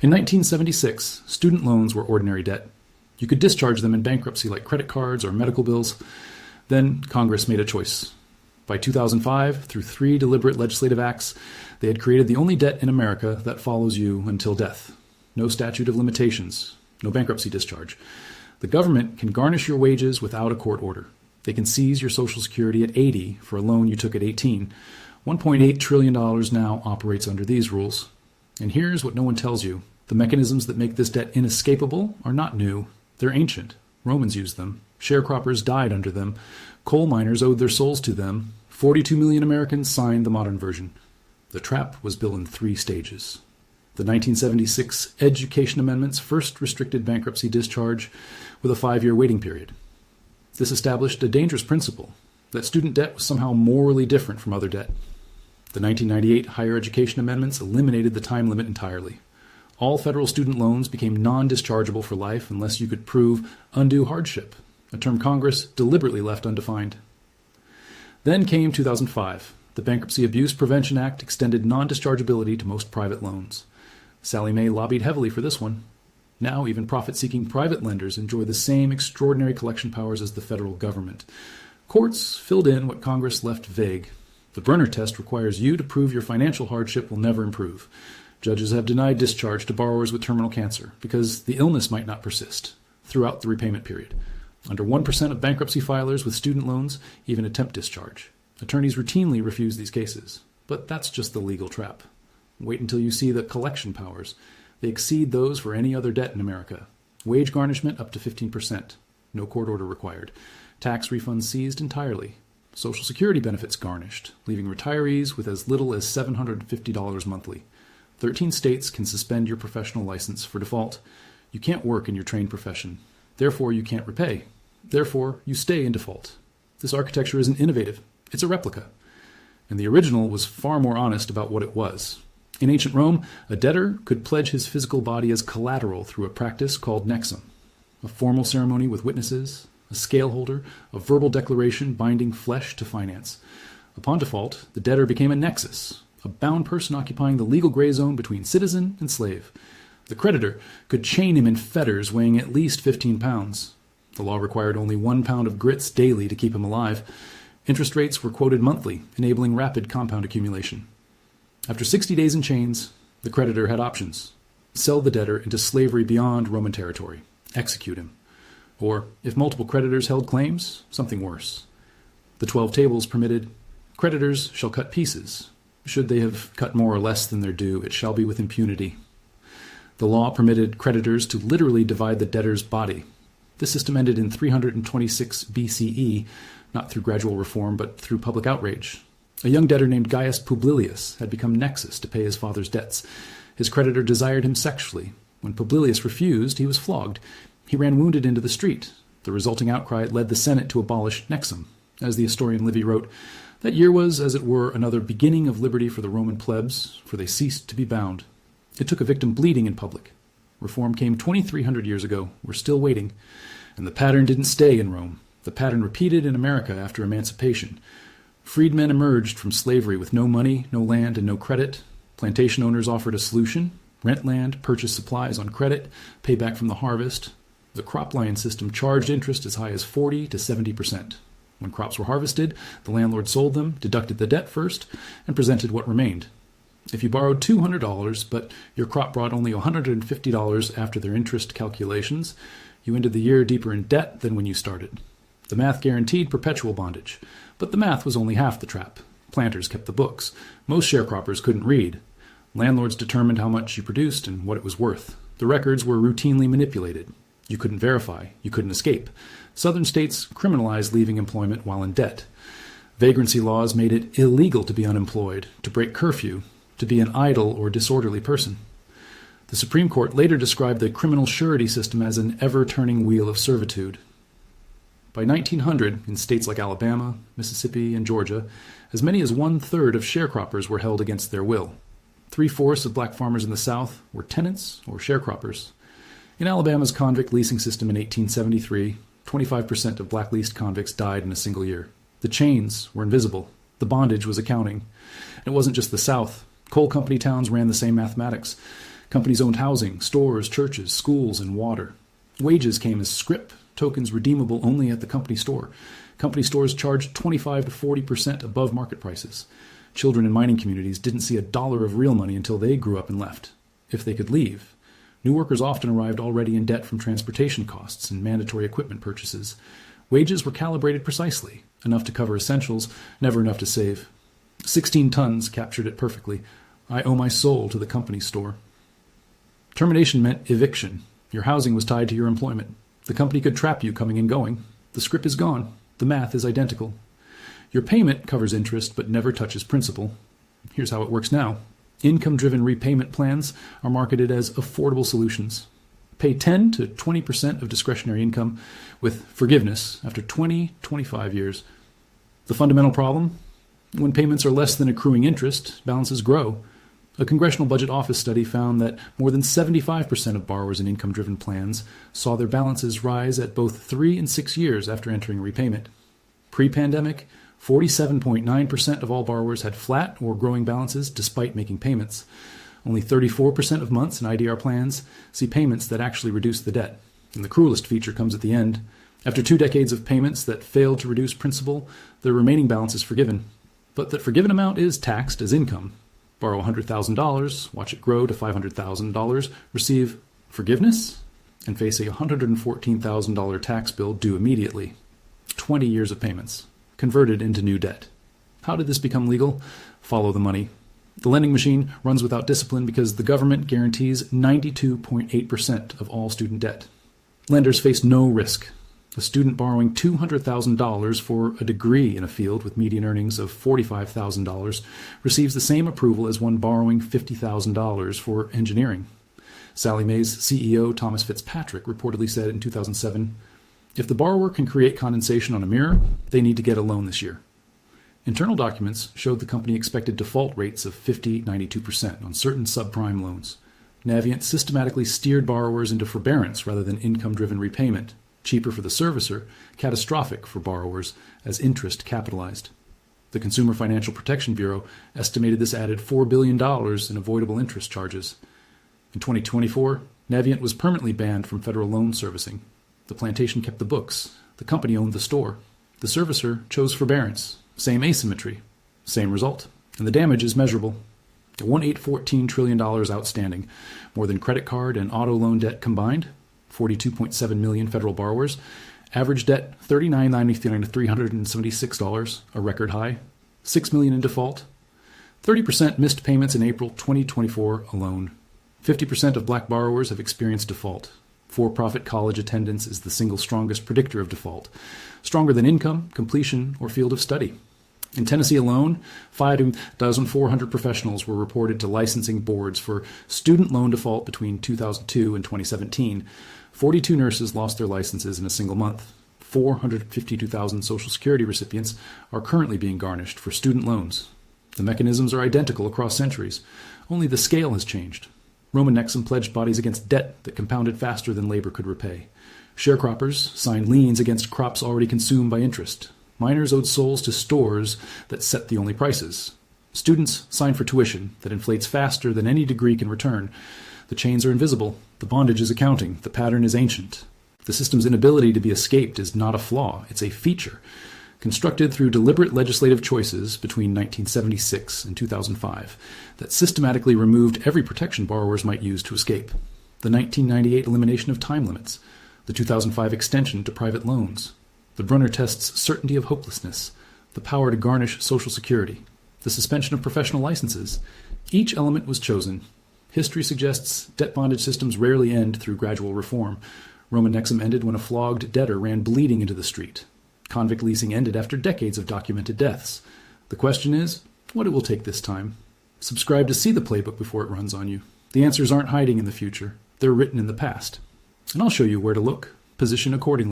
In 1976, student loans were ordinary debt. You could discharge them in bankruptcy like credit cards or medical bills. Then Congress made a choice. By 2005, through 3 deliberate legislative acts, they had created the only debt in America that follows you until death. No statute of limitations, no bankruptcy discharge. The government can garnish your wages without a court order. They can seize your Social Security at 80 for a loan you took at 18. $1.8 trillion now operates under these rules. And here's what no one tells you. The mechanisms that make this debt inescapable are not new. They're ancient. Romans used them. Sharecroppers died under them. Coal miners owed their souls to them. 42 million Americans signed the modern version. The trap was built in 3 stages. The 1976 Education Amendments first restricted bankruptcy discharge with a 5-year waiting period. This established a dangerous principle, that student debt was somehow morally different from other debt. The 1998 Higher Education Amendments eliminated the time limit entirely. All federal student loans became non-dischargeable for life unless you could prove undue hardship, a term Congress deliberately left undefined. Then came 2005. The Bankruptcy Abuse Prevention Act extended non-dischargeability to most private loans. Sallie Mae lobbied heavily for this one. Now even profit-seeking private lenders enjoy the same extraordinary collection powers as the federal government. Courts filled in what Congress left vague. The Brunner test requires you to prove your financial hardship will never improve. Judges have denied discharge to borrowers with terminal cancer because the illness might not persist throughout the repayment period. Under 1% of bankruptcy filers with student loans even attempt discharge. Attorneys routinely refuse these cases, but that's just the legal trap. Wait until you see the collection powers. They exceed those for any other debt in America. Wage garnishment up to 15%. No court order required. Tax refunds seized entirely. Social Security benefits garnished, leaving retirees with as little as $750 monthly. 13 states can suspend your professional license for default. You can't work in your trained profession. Therefore, you can't repay. Therefore, you stay in default. This architecture isn't innovative. It's a replica. And the original was far more honest about what it was. In ancient Rome, a debtor could pledge his physical body as collateral through a practice called nexum, a formal ceremony with witnesses, a scale holder, a verbal declaration binding flesh to finance. Upon default, the debtor became a nexus, a bound person occupying the legal gray zone between citizen and slave. The creditor could chain him in fetters weighing at least 15 pounds. The law required only 1 pound of grits daily to keep him alive. Interest rates were quoted monthly, enabling rapid compound accumulation. After 60 days in chains, the creditor had options. Sell the debtor into slavery beyond Roman territory. Execute him. Or, if multiple creditors held claims, something worse. The 12 tables permitted, creditors shall cut pieces. Should they have cut more or less than their due, it shall be with impunity. The law permitted creditors to literally divide the debtor's body. This system ended in 326 BCE, not through gradual reform, but through public outrage. A young debtor named Gaius Publilius had become nexus to pay his father's debts. His creditor desired him sexually. When Publilius refused, he was flogged. He ran wounded into the street. The resulting outcry led the Senate to abolish nexum. As the historian Livy wrote, that year was, as it were, another beginning of liberty for the Roman plebs, for they ceased to be bound. It took a victim bleeding in public. Reform came 2,300 years ago. We're still waiting. And the pattern didn't stay in Rome. The pattern repeated in America after emancipation. Freedmen emerged from slavery with no money, no land, and no credit. Plantation owners offered a solution: rent land, purchase supplies on credit, pay back from the harvest. The cropline system charged interest as high as 40 to 70%. When crops were harvested, the landlord sold them, deducted the debt first, and presented what remained. If you borrowed $200, but your crop brought only $150 after their interest calculations, you ended the year deeper in debt than when you started. The math guaranteed perpetual bondage, but the math was only half the trap. Planters kept the books. Most sharecroppers couldn't read. Landlords determined how much you produced and what it was worth. The records were routinely manipulated. You couldn't verify. You couldn't escape. Southern states criminalized leaving employment while in debt. Vagrancy laws made it illegal to be unemployed, to break curfew, to be an idle or disorderly person. The Supreme Court later described the criminal surety system as an ever-turning wheel of servitude. By 1900, in states like Alabama, Mississippi, and Georgia, as many as 1/3 of sharecroppers were held against their will. 3/4 of black farmers in the South were tenants or sharecroppers. In Alabama's convict leasing system in 1873, 25% of black leased convicts died in a single year. The chains were invisible. The bondage was accounting. And it wasn't just the South. Coal company towns ran the same mathematics. Companies owned housing, stores, churches, schools, and water. Wages came as scrip, tokens redeemable only at the company store. Company stores charged 25 to 40% above market prices. Children in mining communities didn't see $1 of real money until they grew up and left, if they could leave. New workers often arrived already in debt from transportation costs and mandatory equipment purchases. Wages were calibrated precisely, enough to cover essentials, never enough to save. 16 tons captured it perfectly. I owe my soul to the company store. Termination meant eviction. Your housing was tied to your employment. The company could trap you coming and going. The script is gone. The math is identical. Your payment covers interest but never touches principal. Here's how it works now. Income-driven repayment plans are marketed as affordable solutions. Pay 10 to 20% of discretionary income with forgiveness after 25 years. The fundamental problem? When payments are less than accruing interest, balances grow. A Congressional Budget Office study found that more than 75% of borrowers in income-driven plans saw their balances rise at both 3 and 6 years after entering repayment. Pre-pandemic, 47.9% of all borrowers had flat or growing balances despite making payments. Only 34% of months in IDR plans see payments that actually reduce the debt. And the cruelest feature comes at the end. After 2 decades of payments that failed to reduce principal, the remaining balance is forgiven. But that forgiven amount is taxed as income. Borrow $100,000, watch it grow to $500,000, receive forgiveness, and face a $114,000 tax bill due immediately. 20 years of payments, converted into new debt. How did this become legal? Follow the money. The lending machine runs without discipline because the government guarantees 92.8% of all student debt. Lenders face no risk. A student borrowing $200,000 for a degree in a field with median earnings of $45,000 receives the same approval as one borrowing $50,000 for engineering. Sallie Mae's CEO Thomas Fitzpatrick reportedly said in 2007, "If the borrower can create condensation on a mirror, they need to get a loan this year." Internal documents showed the company expected default rates of 50-92% on certain subprime loans. Navient systematically steered borrowers into forbearance rather than income-driven repayment. Cheaper for the servicer, catastrophic for borrowers as interest capitalized. The Consumer Financial Protection Bureau estimated this added $4 billion in avoidable interest charges. In 2024, Navient was permanently banned from federal loan servicing. The plantation kept the books. The company owned the store. The servicer chose forbearance. Same asymmetry. Same result. And the damage is measurable. $1.814 trillion outstanding, more than credit card and auto loan debt combined. 42.7 million federal borrowers. Average debt $39.99 to $376, a record high. 6 million in default. 30% missed payments in April 2024 alone. 50% of black borrowers have experienced default. For-profit college attendance is the single strongest predictor of default, stronger than income, completion, or field of study. In Tennessee alone, 5,400 professionals were reported to licensing boards for student loan default between 2002 and 2017. 42 nurses lost their licenses in a single month. 452,000 Social Security recipients are currently being garnished for student loans. The mechanisms are identical across centuries. Only the scale has changed. Roman nexum pledged bodies against debt that compounded faster than labor could repay. Sharecroppers signed liens against crops already consumed by interest. Miners owed souls to stores that set the only prices. Students signed for tuition that inflates faster than any degree can return. The chains are invisible. The bondage is accounting. The pattern is ancient. The system's inability to be escaped is not a flaw. It's a feature, constructed through deliberate legislative choices between 1976 and 2005 that systematically removed every protection borrowers might use to escape. The 1998 elimination of time limits. The 2005 extension to private loans. The Brunner test's certainty of hopelessness. The power to garnish Social Security. The suspension of professional licenses. Each element was chosen. History suggests debt bondage systems rarely end through gradual reform. Roman nexum ended when a flogged debtor ran bleeding into the street. Convict leasing ended after decades of documented deaths. The question is, what it will take this time. Subscribe to see the playbook before it runs on you. The answers aren't hiding in the future. They're written in the past. And I'll show you where to look. Position accordingly.